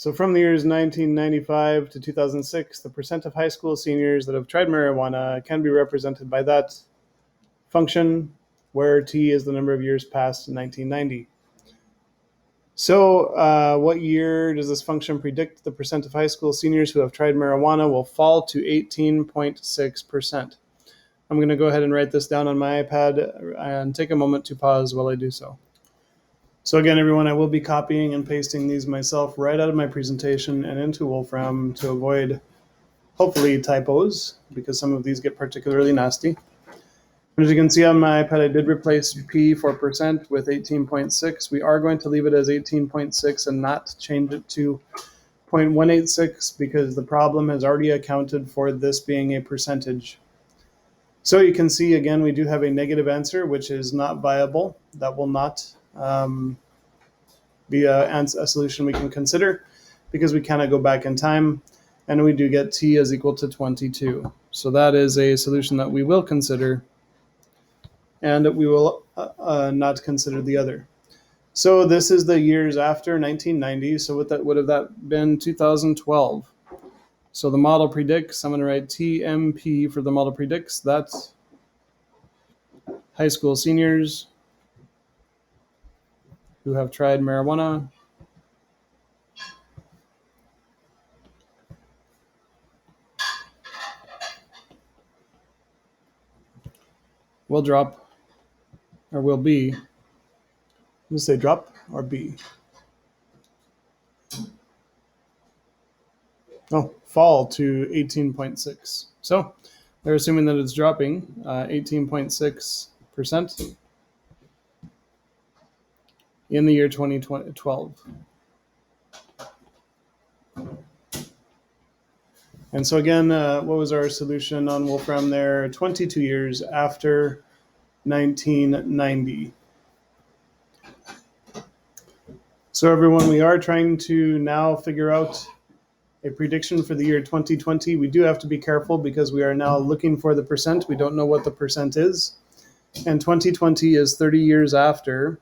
So from the years 1995 to 2006, the percent of high school seniors that have tried marijuana can be represented by that function, where T is the number of years past 1990. So what year does this function predict the percent of high school seniors who have tried marijuana will fall to 18.6%? I'm going to go ahead and write this down on my iPad and take a moment to pause while I do so. So again, everyone, I will be copying and pasting these myself right out of my presentation and into Wolfram to avoid, hopefully, typos, because some of these get particularly nasty. As you can see on my iPad, I did replace P for percent with 18.6. We are going to leave it as 18.6 and not change it to 0.186 because the problem has already accounted for this being a percentage. So you can see, again, we do have a negative answer, which is not viable. That will not be a solution we can consider because we cannot go back in time, and we do get T is equal to 22. So that is a solution that we will consider, and we will not consider the other. So this is the years after 1990. So what that would have that been 2012. So the model predicts, I'm going to write TMP for the model predicts, that's high school seniors who have tried marijuana will drop, or will be, let's say drop or be. Oh, fall to 18.6. So they're assuming that it's dropping 18.6% in the year 2012. And so again, what was our solution on Wolfram there? 22 years after 1990. So everyone, we are trying to now figure out a prediction for the year 2020. We do have to be careful because we are now looking for the percent. We don't know what the percent is. And 2020 is 30 years after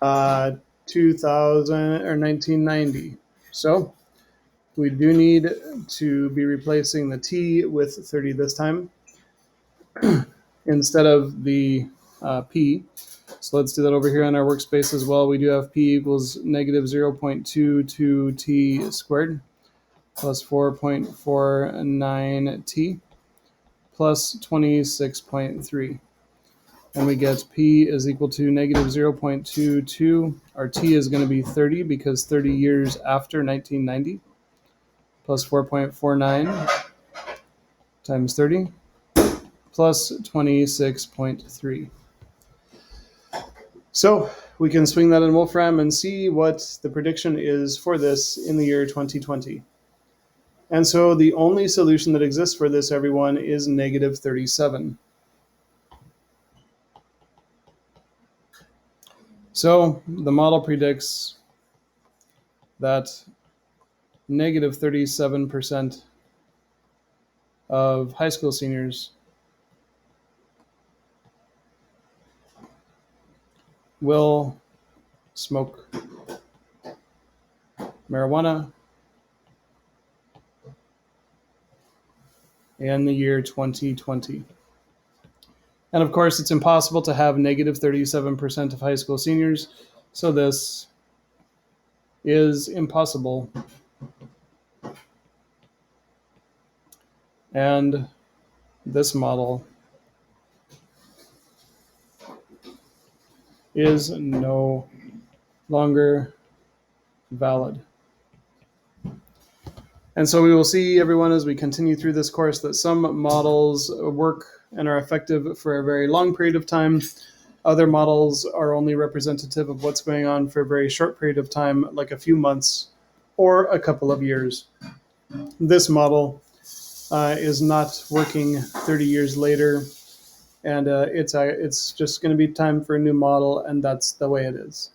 2000 or 1990. So we do need to be replacing the T with 30 this time instead of the P. So let's do that over here on our workspace as well. We do have P equals negative 0.22 T squared plus 4.49 T plus 26.3. And we get P is equal to negative 0.22. Our T is going to be 30 because 30 years after 1990 plus 4.49 times 30 plus 26.3. So we can swing that in Wolfram and see what the prediction is for this in the year 2020. And so the only solution that exists for this, everyone, is negative 37. So the model predicts that negative 37% of high school seniors will smoke marijuana in the year 2020. And of course, it's impossible to have negative 37% of high school seniors, so this is impossible. And this model is no longer valid. And so we will see, everyone, as we continue through this course, that some models work and are effective for a very long period of time. Other models are only representative of what's going on for a very short period of time, like a few months or a couple of years. This model is not working 30 years later, and it's just going to be time for a new model, and that's the way it is.